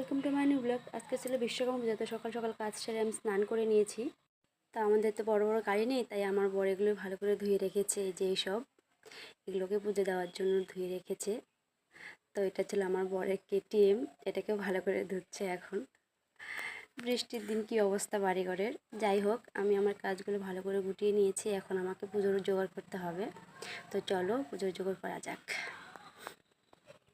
Welcome to my new blog. আজকে ছিল বিশ্বকর্মা পূজা, তো সকাল সকাল কাজ সেরে আমি স্নান করে নিয়েছি। তা আমাদের তো বড় বড় গাড়ি নেই, তাই আমার বর এগুলো ভালো করে ধুয়ে রেখেছে। এই যে এইসব এগুলোকে পুজো দেওয়ার জন্য ধুয়ে রেখেছে। তো এটা ছিল আমার বরের কেটিএম, এটাকে ভালো করে ধুচ্ছে এখন। বৃষ্টির দিন কি অবস্থা বাড়িঘরের। যাই হোক, আমি আমার কাজগুলো ভালো করে গুটিয়ে নিয়েছি। এখন আমাকে পুজোর জোগাড় করতে হবে। তো চলো পুজোর জোগাড় করা যাক।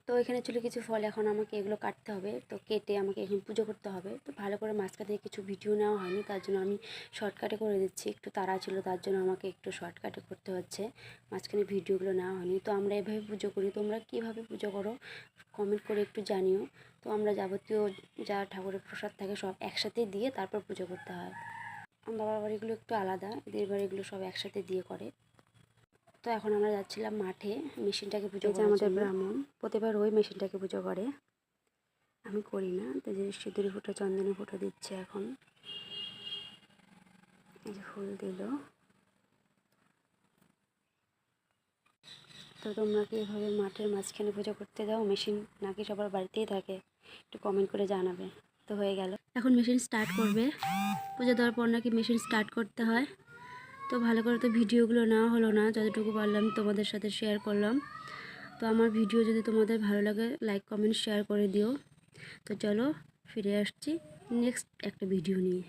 তো এখানে ছিল কিছু ফল, এখন আমাকে এগুলো কাটতে হবে। তো কেটে আমাকে এখন পুজো করতে হবে। তো ভালো করে মাঝখানে কিছু ভিডিও নেওয়া হয়নি, তার জন্য আমি শর্টকাটে করে দিচ্ছি। একটু তাড়া ছিল, তার জন্য আমাকে একটু শর্টকাটে করতে হচ্ছে। মাঝখানে ভিডিওগুলো নেওয়া হয়নি। তো আমরা এভাবে পুজো করি, তোমরা কীভাবে পুজো করো কমেন্ট করে একটু জানিও। তো আমরা যাবতীয় যা ঠাকুরের প্রসাদ থাকে সব একসাথে দিয়ে তারপর পুজো করতে হয়। বাবার বাড়িগুলো একটু আলাদা, এদের বাড়িগুলো সব একসাথে দিয়ে করে। তো এখন আমরা যাচ্ছিলাম মাঠে মেশিনটাকে পুজো করার জন্য। আমাদের ব্রাহ্মণ প্রতিবার ওই মেশিনটাকে পুজো করে, আমি করি না। তো যে সিঁদুরি ফোঁটা চন্দনে ফোঁটা দিচ্ছে এখন, এই যে ফুল দিল। তো তোমরা কি এভাবে মাঠের মাঝখানে পুজো করতে যাও মেশিন, নাকি সবার বাড়িতেই থাকে? একটু কমেন্ট করে জানাবে। তো হয়ে গেল, এখন মেশিন স্টার্ট করবে। পুজো দেওয়ার পর নাকি মেশিন স্টার্ট করতে হয়। তো ভালো করে তো ভিডিওগুলো নেওয়া হলো না, যতটুকু পারলাম তোমাদের সাথে শেয়ার করলাম। তো আমার ভিডিও যদি তোমাদের ভালো লাগে লাইক কমেন্ট শেয়ার করে দিও। তো চলো ফিরে আসছি নেক্সট একটা ভিডিও নিয়ে।